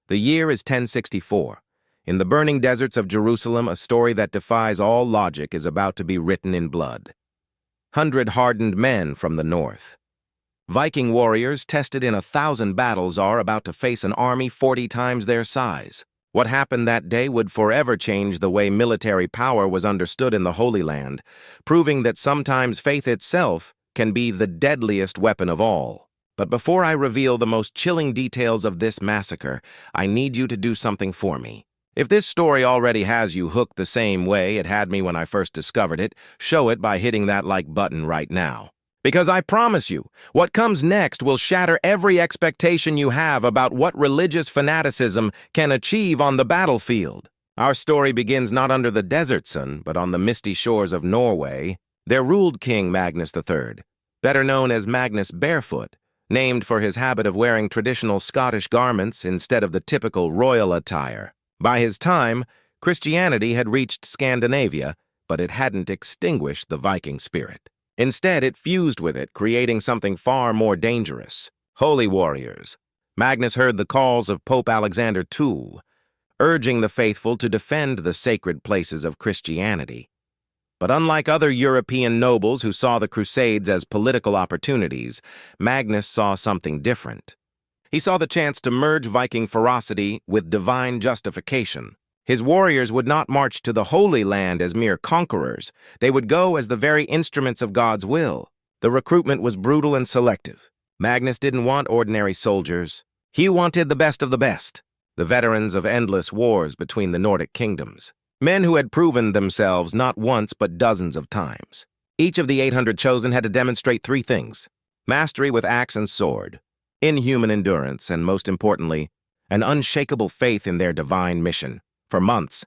The year is 1064. In the burning deserts of Jerusalem, a story that defies all logic is about to be written in blood. 100 hardened men from the north. Viking warriors tested in 1,000 battles are about to face an army 40 times their size. What happened that day would forever change the way military power was understood in the Holy Land, proving that sometimes faith itself can be the deadliest weapon of all. But before I reveal the most chilling details of this massacre, I need you to do something for me. If this story already has you hooked the same way it had me when I first discovered it, show it by hitting that like button right now. Because I promise you, what comes next will shatter every expectation you have about what religious fanaticism can achieve on the battlefield. Our story begins not under the desert sun, but on the misty shores of Norway. There ruled King Magnus III, better known as Magnus Barefoot, named for his habit of wearing traditional Scottish garments instead of the typical royal attire. By his time, Christianity had reached Scandinavia, but it hadn't extinguished the Viking spirit. Instead, it fused with it, creating something far more dangerous: holy warriors. Magnus heard the calls of Pope Alexander II, urging the faithful to defend the sacred places of Christianity. But unlike other European nobles who saw the Crusades as political opportunities, Magnus saw something different. He saw the chance to merge Viking ferocity with divine justification. His warriors would not march to the Holy Land as mere conquerors. They would go as the very instruments of God's will. The recruitment was brutal and selective. Magnus didn't want ordinary soldiers. He wanted the best of the best, the veterans of endless wars between the Nordic kingdoms. Men who had proven themselves not once but dozens of times. Each of the 800 chosen had to demonstrate 3 things: mastery with axe and sword, inhuman endurance, and most importantly, an unshakable faith in their divine mission. For months,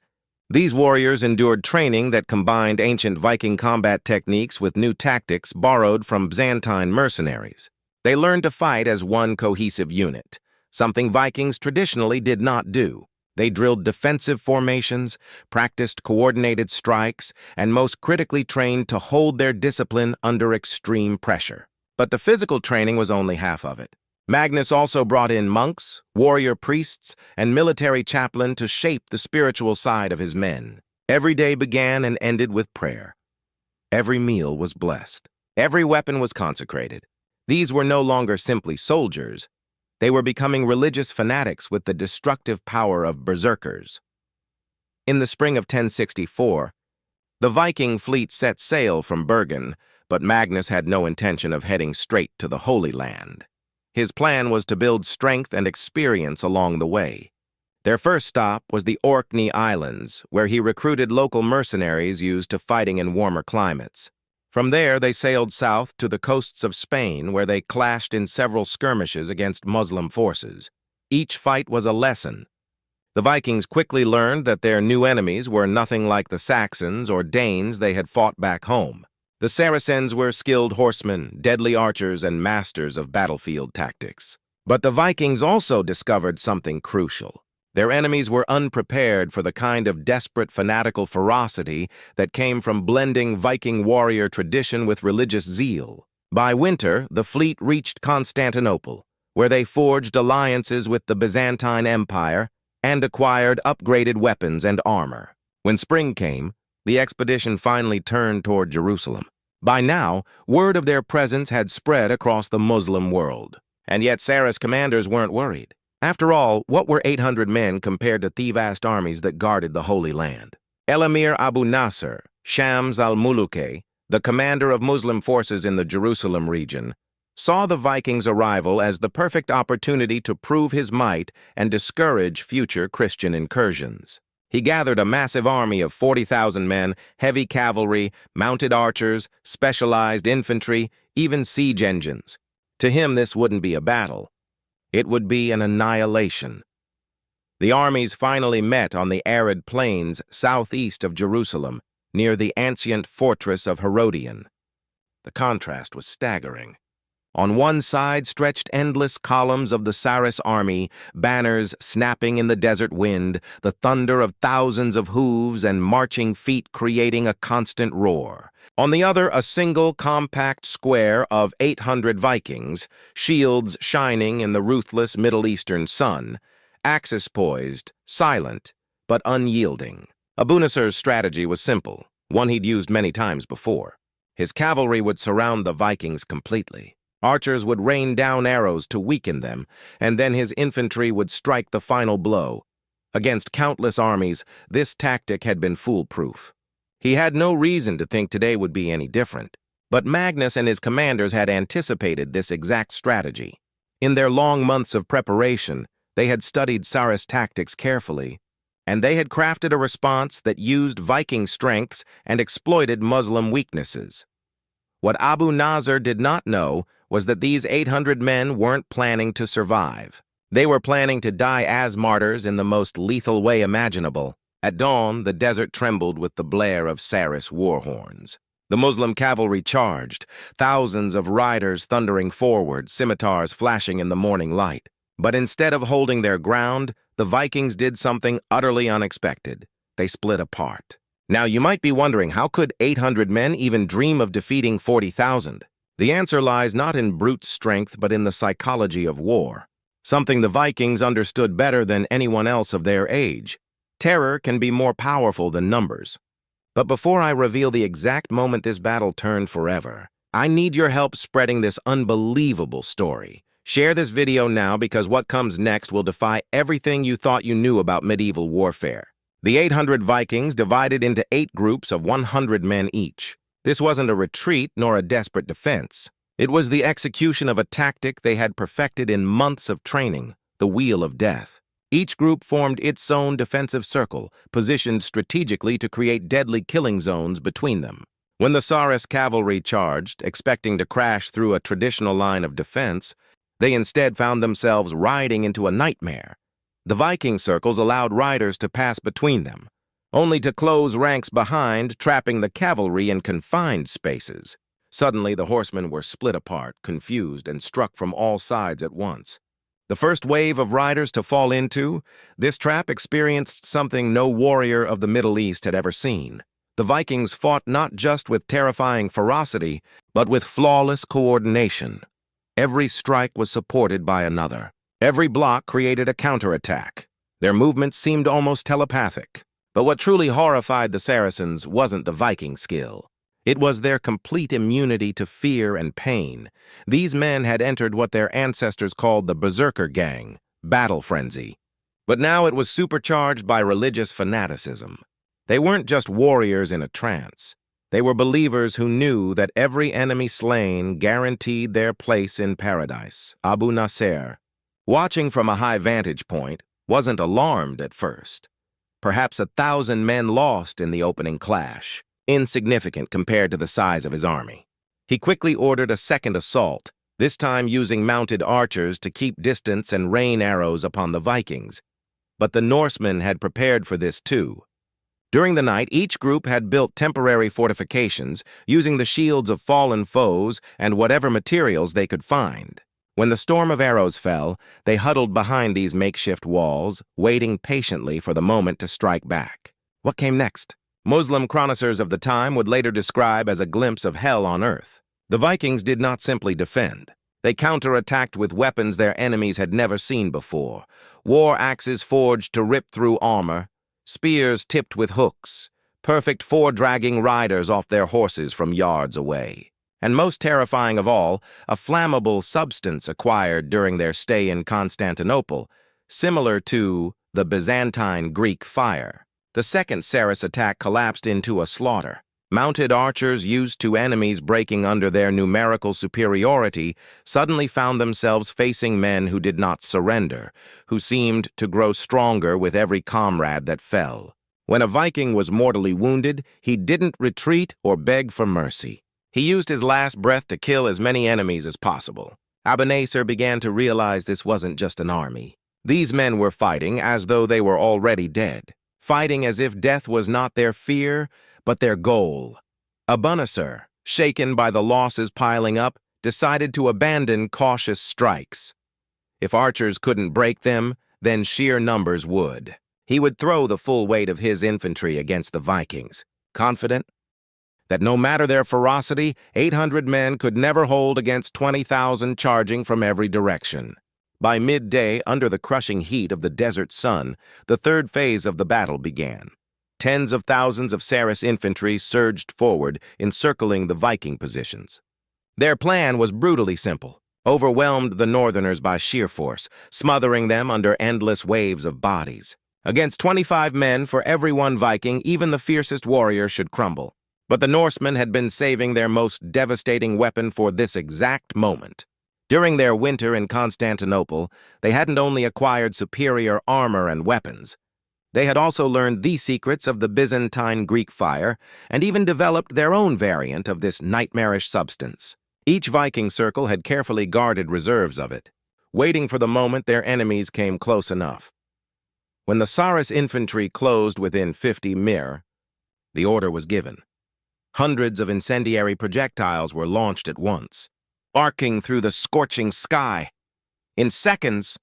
these warriors endured training that combined ancient Viking combat techniques with new tactics borrowed from Byzantine mercenaries. They learned to fight as one cohesive unit, something Vikings traditionally did not do. They drilled defensive formations, practiced coordinated strikes, and most critically trained to hold their discipline under extreme pressure. But the physical training was only half of it. Magnus also brought in monks, warrior priests, and military chaplain to shape the spiritual side of his men. Every day began and ended with prayer. Every meal was blessed. Every weapon was consecrated. These were no longer simply soldiers. They were becoming religious fanatics with the destructive power of berserkers. In the spring of 1064, the Viking fleet set sail from Bergen, but Magnus had no intention of heading straight to the Holy Land. His plan was to build strength and experience along the way. Their first stop was the Orkney Islands, where he recruited local mercenaries used to fighting in warmer climates. From there, they sailed south to the coasts of Spain, where they clashed in several skirmishes against Muslim forces. Each fight was a lesson. The Vikings quickly learned that their new enemies were nothing like the Saxons or Danes they had fought back home. The Saracens were skilled horsemen, deadly archers, and masters of battlefield tactics. But the Vikings also discovered something crucial. Their enemies were unprepared for the kind of desperate fanatical ferocity that came from blending Viking warrior tradition with religious zeal. By winter, the fleet reached Constantinople, where they forged alliances with the Byzantine Empire and acquired upgraded weapons and armor. When spring came, the expedition finally turned toward Jerusalem. By now, word of their presence had spread across the Muslim world. And yet Sarah's commanders weren't worried. After all, what were 800 men compared to the vast armies that guarded the Holy Land? El Emir Abu Nasr, Shams al-Muluke, the commander of Muslim forces in the Jerusalem region, saw the Vikings' arrival as the perfect opportunity to prove his might and discourage future Christian incursions. He gathered a massive army of 40,000 men, heavy cavalry, mounted archers, specialized infantry, even siege engines. To him, this wouldn't be a battle. It would be an annihilation. The armies finally met on the arid plains southeast of Jerusalem, near the ancient fortress of Herodion. The contrast was staggering. On one side stretched endless columns of the Saracen army, banners snapping in the desert wind, the thunder of thousands of hooves and marching feet creating a constant roar. On the other, a single compact square of 800 Vikings, shields shining in the ruthless Middle Eastern sun, axes poised, silent, but unyielding. Abunasur's strategy was simple, one he'd used many times before. His cavalry would surround the Vikings completely. Archers would rain down arrows to weaken them, and then his infantry would strike the final blow. Against countless armies, this tactic had been foolproof. He had no reason to think today would be any different. But Magnus and his commanders had anticipated this exact strategy. In their long months of preparation, they had studied Sarus tactics carefully, and they had crafted a response that used Viking strengths and exploited Muslim weaknesses. What Abu Nasr did not know was that these 800 men weren't planning to survive. They were planning to die as martyrs in the most lethal way imaginable. At dawn, the desert trembled with the blare of Sarus war horns. The Muslim cavalry charged, thousands of riders thundering forward, scimitars flashing in the morning light. But instead of holding their ground, the Vikings did something utterly unexpected. They split apart. Now, you might be wondering, how could 800 men even dream of defeating 40,000? The answer lies not in brute strength, but in the psychology of war. Something the Vikings understood better than anyone else of their age. Terror can be more powerful than numbers. But before I reveal the exact moment this battle turned forever, I need your help spreading this unbelievable story. Share this video now, because what comes next will defy everything you thought you knew about medieval warfare. The 800 Vikings divided into 8 groups of 100 men each. This wasn't a retreat nor a desperate defense. It was the execution of a tactic they had perfected in months of training, the Wheel of Death. Each group formed its own defensive circle, positioned strategically to create deadly killing zones between them. When the Sarus cavalry charged, expecting to crash through a traditional line of defense, they instead found themselves riding into a nightmare. The Viking circles allowed riders to pass between them, only to close ranks behind, trapping the cavalry in confined spaces. Suddenly, the horsemen were split apart, confused, and struck from all sides at once. The first wave of riders to fall into this trap experienced something no warrior of the Middle East had ever seen. The Vikings fought not just with terrifying ferocity, but with flawless coordination. Every strike was supported by another. Every block created a counterattack. Their movements seemed almost telepathic. But what truly horrified the Saracens wasn't the Viking skill. It was their complete immunity to fear and pain. These men had entered what their ancestors called the Berserker Gang, battle frenzy. But now it was supercharged by religious fanaticism. They weren't just warriors in a trance. They were believers who knew that every enemy slain guaranteed their place in paradise. Abu Nasr, watching from a high vantage point, wasn't alarmed at first. Perhaps 1,000 men lost in the opening clash, insignificant compared to the size of his army. He quickly ordered a second assault, this time using mounted archers to keep distance and rain arrows upon the Vikings. But the Norsemen had prepared for this too. During the night, each group had built temporary fortifications, using the shields of fallen foes and whatever materials they could find. When the storm of arrows fell, they huddled behind these makeshift walls, waiting patiently for the moment to strike back. What came next? Muslim chronicles of the time would later describe as a glimpse of hell on earth. The Vikings did not simply defend. They counterattacked with weapons their enemies had never seen before. War axes forged to rip through armor, spears tipped with hooks, perfect for dragging riders off their horses from yards away. And most terrifying of all, a flammable substance acquired during their stay in Constantinople, similar to the Byzantine Greek fire. The second Sarus attack collapsed into a slaughter. Mounted archers used to enemies breaking under their numerical superiority suddenly found themselves facing men who did not surrender, who seemed to grow stronger with every comrade that fell. When a Viking was mortally wounded, he didn't retreat or beg for mercy. He used his last breath to kill as many enemies as possible. Abu Nasr began to realize this wasn't just an army. These men were fighting as though they were already dead, fighting as if death was not their fear, but their goal. Abu Nasr, shaken by the losses piling up, decided to abandon cautious strikes. If archers couldn't break them, then sheer numbers would. He would throw the full weight of his infantry against the Vikings, confident that no matter their ferocity, 800 men could never hold against 20,000 charging from every direction. By midday, under the crushing heat of the desert sun, the third phase of the battle began. Tens of thousands of Saracen infantry surged forward, encircling the Viking positions. Their plan was brutally simple: overwhelmed the Northerners by sheer force, smothering them under endless waves of bodies. Against 25 men for every one Viking, even the fiercest warrior should crumble. But the Norsemen had been saving their most devastating weapon for this exact moment. During their winter in Constantinople, they hadn't only acquired superior armor and weapons. They had also learned the secrets of the Byzantine Greek fire and even developed their own variant of this nightmarish substance. Each Viking circle had carefully guarded reserves of it, waiting for the moment their enemies came close enough. When the Saracen infantry closed within 50 mir, the order was given. Hundreds of incendiary projectiles were launched at once, arcing through the scorching sky. In seconds,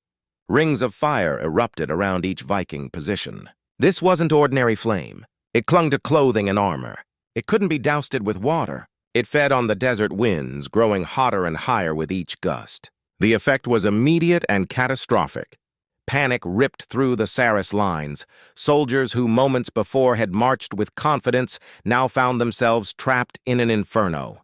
rings of fire erupted around each Viking position. This wasn't ordinary flame. It clung to clothing and armor. It couldn't be doused with water. It fed on the desert winds, growing hotter and higher with each gust. The effect was immediate and catastrophic. Panic ripped through the Saracen lines. Soldiers who moments before had marched with confidence now found themselves trapped in an inferno.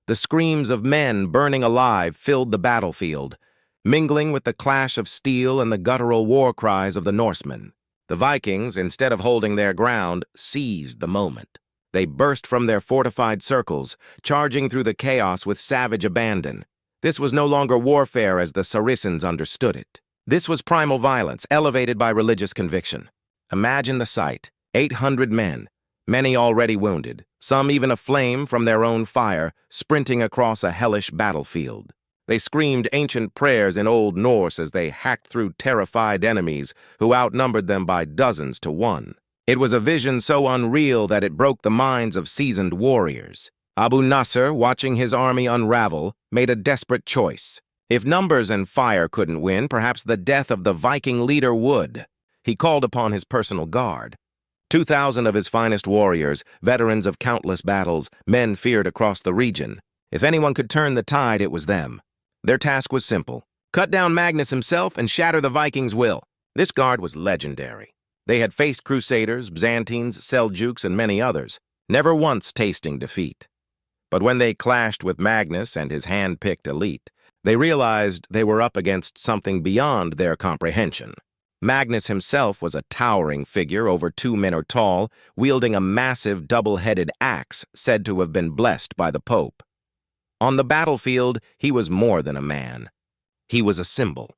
The screams of men burning alive filled the battlefield, mingling with the clash of steel and the guttural war cries of the Norsemen. The Vikings, instead of holding their ground, seized the moment. They burst from their fortified circles, charging through the chaos with savage abandon. This was no longer warfare as the Saracens understood it. This was primal violence, elevated by religious conviction. Imagine the sight: 800 men, many already wounded, some even aflame from their own fire, sprinting across a hellish battlefield. They screamed ancient prayers in Old Norse as they hacked through terrified enemies who outnumbered them by dozens to one. It was a vision so unreal that it broke the minds of seasoned warriors. Abu Nasr, watching his army unravel, made a desperate choice. If numbers and fire couldn't win, perhaps the death of the Viking leader would. He called upon his personal guard. 2,000 of his finest warriors, veterans of countless battles, men feared across the region. If anyone could turn the tide, it was them. Their task was simple: cut down Magnus himself and shatter the Vikings' will. This guard was legendary. They had faced Crusaders, Byzantines, Seljuks, and many others, never once tasting defeat. But when they clashed with Magnus and his hand-picked elite, they realized they were up against something beyond their comprehension. Magnus himself was a towering figure over 2 men tall, wielding a massive double-headed axe said to have been blessed by the Pope. On the battlefield, he was more than a man. He was a symbol.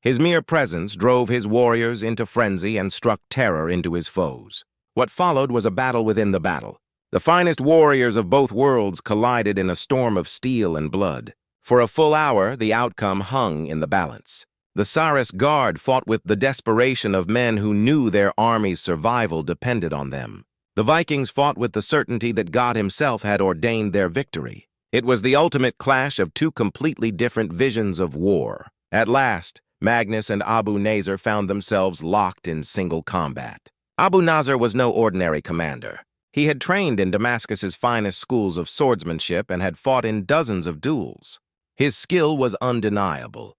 His mere presence drove his warriors into frenzy and struck terror into his foes. What followed was a battle within the battle. The finest warriors of both worlds collided in a storm of steel and blood. For a full hour, the outcome hung in the balance. The Saracen guard fought with the desperation of men who knew their army's survival depended on them. The Vikings fought with the certainty that God himself had ordained their victory. It was the ultimate clash of two completely different visions of war. At last, Magnus and Abu Nasr found themselves locked in single combat. Abu Nasr was no ordinary commander. He had trained in Damascus's finest schools of swordsmanship and had fought in dozens of duels. His skill was undeniable,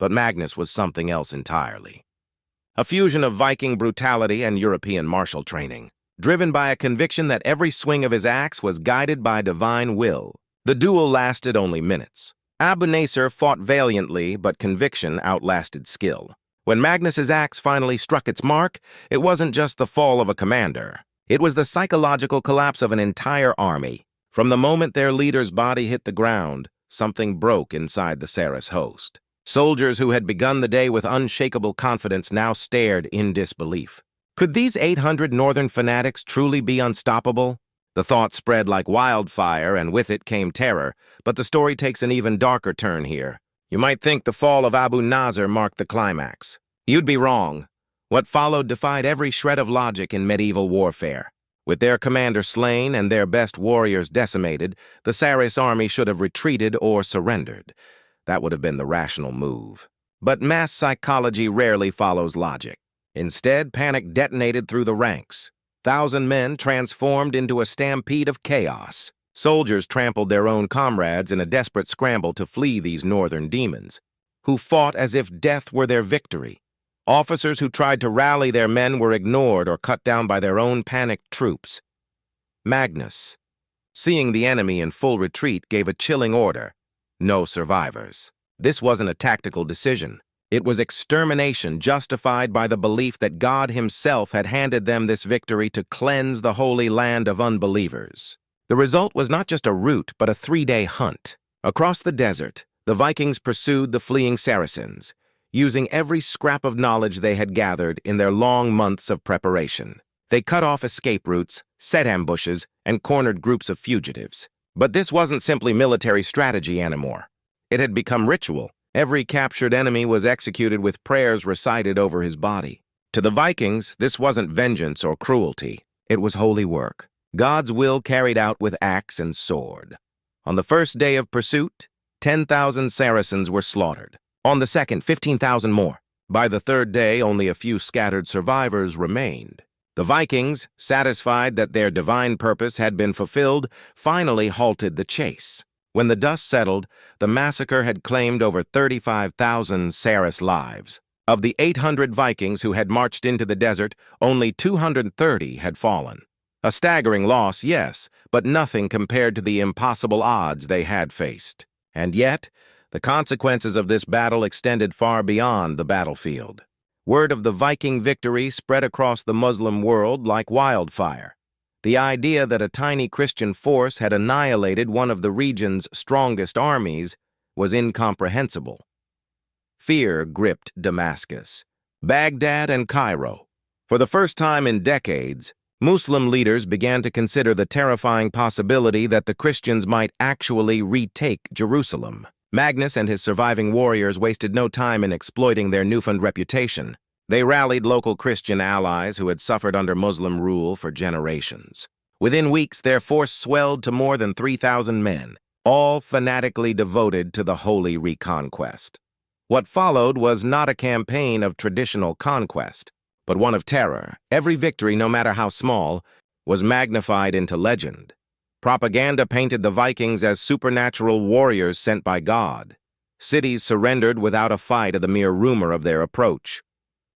but Magnus was something else entirely. A fusion of Viking brutality and European martial training, driven by a conviction that every swing of his axe was guided by divine will. The duel lasted only minutes. Abu Nasr fought valiantly, but conviction outlasted skill. When Magnus's axe finally struck its mark, it wasn't just the fall of a commander. It was the psychological collapse of an entire army. From the moment their leader's body hit the ground, something broke inside the Saracen host. Soldiers who had begun the day with unshakable confidence now stared in disbelief. Could these 800 northern fanatics truly be unstoppable? The thought spread like wildfire, and with it came terror, but the story takes an even darker turn here. You might think the fall of Abu Nasr marked the climax. You'd be wrong. What followed defied every shred of logic in medieval warfare. With their commander slain and their best warriors decimated, the Saracen army should have retreated or surrendered. That would have been the rational move. But mass psychology rarely follows logic. Instead, panic detonated through the ranks. 1,000 men transformed into a stampede of chaos. Soldiers trampled their own comrades in a desperate scramble to flee these northern demons. who fought as if death were their victory. Officers who tried to rally their men were ignored or cut down by their own panicked troops. Magnus, seeing the enemy in full retreat, gave a chilling order: no survivors. This wasn't a tactical decision. It was extermination justified by the belief that God himself had handed them this victory to cleanse the holy land of unbelievers. The result was not just a rout, but a 3-day hunt. Across the desert, the Vikings pursued the fleeing Saracens, using every scrap of knowledge they had gathered in their long months of preparation. They cut off escape routes, set ambushes, and cornered groups of fugitives. But this wasn't simply military strategy anymore. It had become ritual. Every captured enemy was executed with prayers recited over his body. To the Vikings, this wasn't vengeance or cruelty. It was holy work, God's will carried out with axe and sword. On the first day of pursuit, 10,000 Saracens were slaughtered. On the second, 15,000 more. By the third day, only a few scattered survivors remained. The Vikings, satisfied that their divine purpose had been fulfilled, finally halted the chase. When the dust settled, the massacre had claimed over 35,000 Saras lives. Of the 800 Vikings who had marched into the desert, only 230 had fallen. A staggering loss, yes, but nothing compared to the impossible odds they had faced. And yet, the consequences of this battle extended far beyond the battlefield. Word of the Viking victory spread across the Muslim world like wildfire. The idea that a tiny Christian force had annihilated one of the region's strongest armies was incomprehensible. Fear gripped Damascus, Baghdad, and Cairo. For the first time in decades, Muslim leaders began to consider the terrifying possibility that the Christians might actually retake Jerusalem. Magnus and his surviving warriors wasted no time in exploiting their newfound reputation. They rallied local Christian allies who had suffered under Muslim rule for generations. Within weeks, their force swelled to more than 3,000 men, all fanatically devoted to the holy reconquest. What followed was not a campaign of traditional conquest, but one of terror. Every victory, no matter how small, was magnified into legend. Propaganda painted the Vikings as supernatural warriors sent by God. Cities surrendered without a fight at the mere rumor of their approach.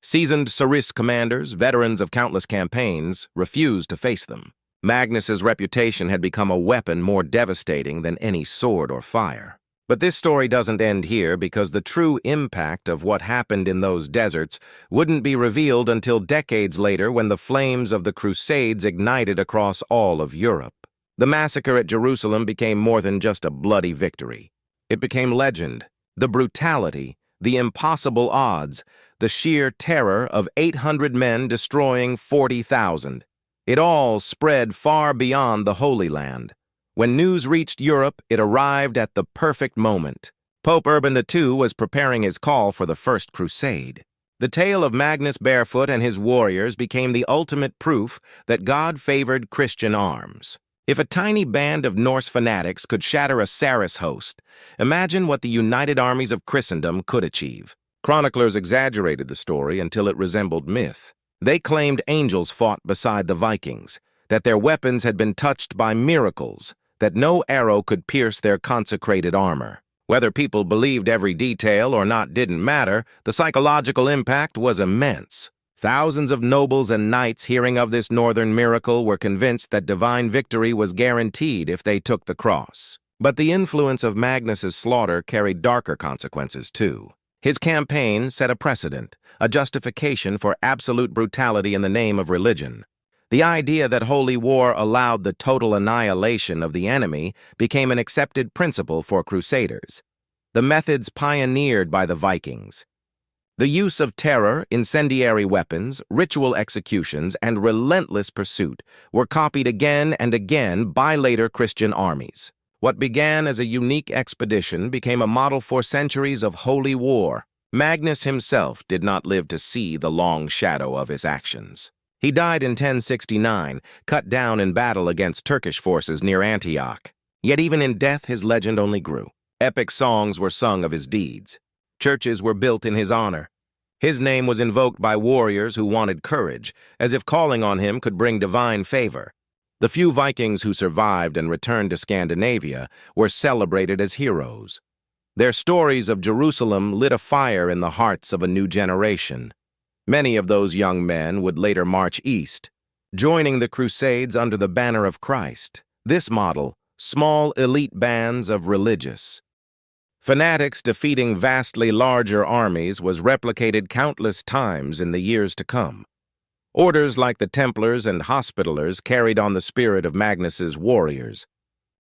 Seasoned Saris commanders, veterans of countless campaigns, refused to face them. Magnus's reputation had become a weapon more devastating than any sword or fire. But this story doesn't end here, because the true impact of what happened in those deserts wouldn't be revealed until decades later, when the flames of the Crusades ignited across all of Europe. The massacre at Jerusalem became more than just a bloody victory. It became legend. The brutality, the impossible odds, the sheer terror of 800 men destroying 40,000. It all spread far beyond the Holy Land. When news reached Europe, it arrived at the perfect moment. Pope Urban II was preparing his call for the First Crusade. The tale of Magnus Barefoot and his warriors became the ultimate proof that God favored Christian arms. If a tiny band of Norse fanatics could shatter a Saras host, imagine what the united armies of Christendom could achieve. Chroniclers exaggerated the story until it resembled myth. They claimed angels fought beside the Vikings, that their weapons had been touched by miracles, that no arrow could pierce their consecrated armor. Whether people believed every detail or not didn't matter, the psychological impact was immense. Thousands of nobles and knights hearing of this northern miracle were convinced that divine victory was guaranteed if they took the cross. But the influence of Magnus's slaughter carried darker consequences too. His campaign set a precedent, a justification for absolute brutality in the name of religion. The idea that holy war allowed the total annihilation of the enemy became an accepted principle for crusaders. The methods pioneered by the Vikings, the use of terror, incendiary weapons, ritual executions, and relentless pursuit, were copied again and again by later Christian armies. What began as a unique expedition became a model for centuries of holy war. Magnus himself did not live to see the long shadow of his actions. He died in 1069, cut down in battle against Turkish forces near Antioch. Yet even in death, his legend only grew. Epic songs were sung of his deeds. Churches were built in his honor. His name was invoked by warriors who wanted courage, as if calling on him could bring divine favor. The few Vikings who survived and returned to Scandinavia were celebrated as heroes. Their stories of Jerusalem lit a fire in the hearts of a new generation. Many of those young men would later march east, joining the Crusades under the banner of Christ. This model, small elite bands of religious fanatics defeating vastly larger armies, was replicated countless times in the years to come. Orders like the Templars and Hospitallers carried on the spirit of Magnus's warriors,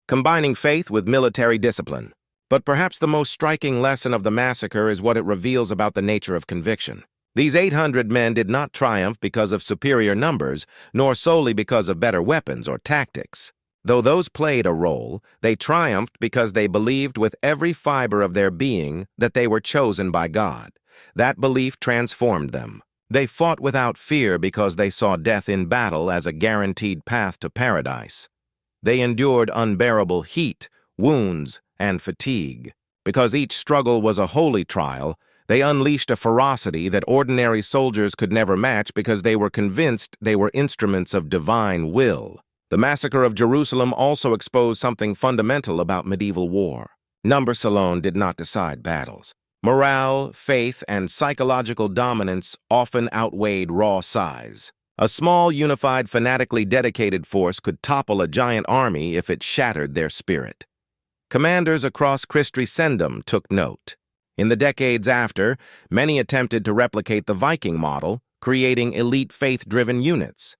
combining faith with military discipline. But perhaps the most striking lesson of the massacre is what it reveals about the nature of conviction. These 800 men did not triumph because of superior numbers, nor solely because of better weapons or tactics. Though those played a role, they triumphed because they believed with every fiber of their being that they were chosen by God. That belief transformed them. They fought without fear because they saw death in battle as a guaranteed path to paradise. They endured unbearable heat, wounds, and fatigue. Because each struggle was a holy trial, they unleashed a ferocity that ordinary soldiers could never match because they were convinced they were instruments of divine will. The massacre of Jerusalem also exposed something fundamental about medieval war. Numbers alone did not decide battles. Morale, faith, and psychological dominance often outweighed raw size. A small, unified, fanatically dedicated force could topple a giant army if it shattered their spirit. Commanders across Christendom took note. In the decades after, many attempted to replicate the Viking model, creating elite faith-driven units.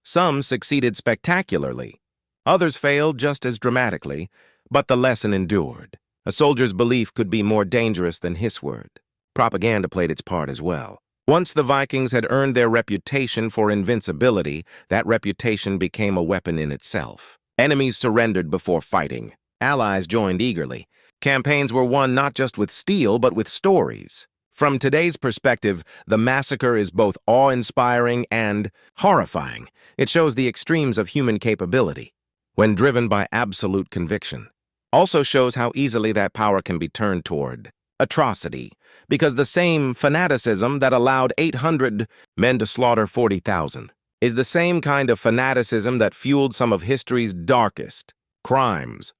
Some succeeded spectacularly. Others failed just as dramatically, but the lesson endured. A soldier's belief could be more dangerous than his word. Propaganda played its part as well. Once the Vikings had earned their reputation for invincibility, that reputation became a weapon in itself. Enemies surrendered before fighting. Allies joined eagerly. Campaigns were won not just with steel, but with stories. From today's perspective, the massacre is both awe-inspiring and horrifying. It shows the extremes of human capability, when driven by absolute conviction. Also shows how easily that power can be turned toward atrocity, because the same fanaticism that allowed 800 men to slaughter 40,000 is the same kind of fanaticism that fueled some of history's darkest crimes.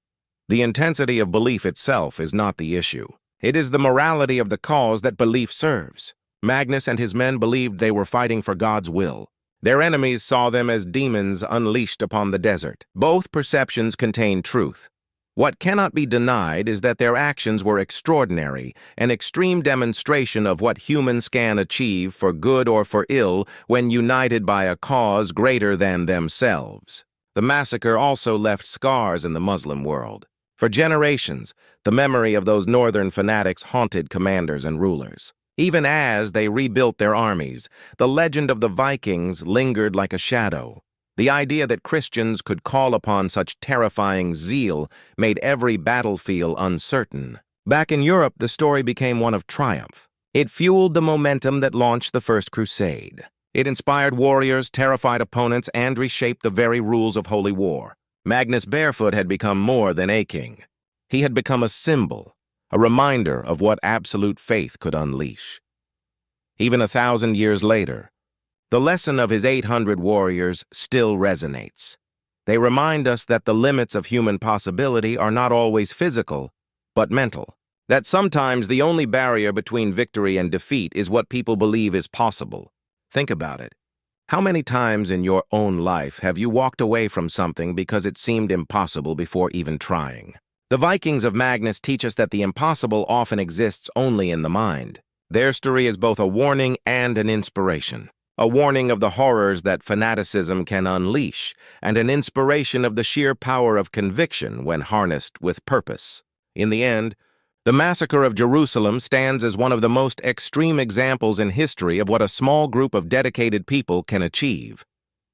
The intensity of belief itself is not the issue. It is the morality of the cause that belief serves. Magnus and his men believed they were fighting for God's will. Their enemies saw them as demons unleashed upon the desert. Both perceptions contain truth. What cannot be denied is that their actions were extraordinary, an extreme demonstration of what humans can achieve for good or for ill when united by a cause greater than themselves. The massacre also left scars in the Muslim world. For generations, the memory of those northern fanatics haunted commanders and rulers. Even as they rebuilt their armies, the legend of the Vikings lingered like a shadow. The idea that Christians could call upon such terrifying zeal made every battlefield uncertain. Back in Europe, the story became one of triumph. It fueled the momentum that launched the First Crusade. It inspired warriors, terrified opponents, and reshaped the very rules of holy war. Magnus Barefoot had become more than a king. He had become a symbol, a reminder of what absolute faith could unleash. Even 1,000 years later, the lesson of his 800 warriors still resonates. They remind us that the limits of human possibility are not always physical, but mental. That sometimes the only barrier between victory and defeat is what people believe is possible. Think about it. How many times in your own life have you walked away from something because it seemed impossible before even trying? The Vikings of Magnus teach us that the impossible often exists only in the mind. Their story is both a warning and an inspiration. A warning of the horrors that fanaticism can unleash, and an inspiration of the sheer power of conviction when harnessed with purpose. In the end, the massacre of Jerusalem stands as one of the most extreme examples in history of what a small group of dedicated people can achieve.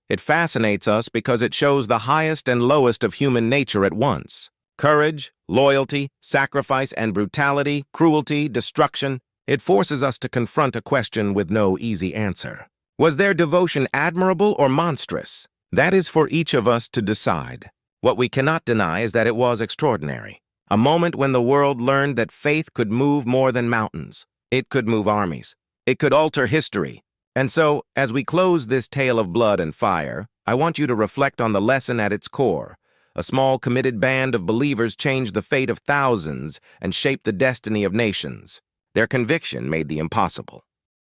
It fascinates us because it shows the highest and lowest of human nature at once. Courage, loyalty, sacrifice, and brutality, cruelty, destruction. It forces us to confront a question with no easy answer. Was their devotion admirable or monstrous? That is for each of us to decide. What we cannot deny is that it was extraordinary. A moment when the world learned that faith could move more than mountains. It could move armies. It could alter history. And so, as we close this tale of blood and fire, I want you to reflect on the lesson at its core. A small, committed band of believers changed the fate of thousands and shaped the destiny of nations. Their conviction made the impossible.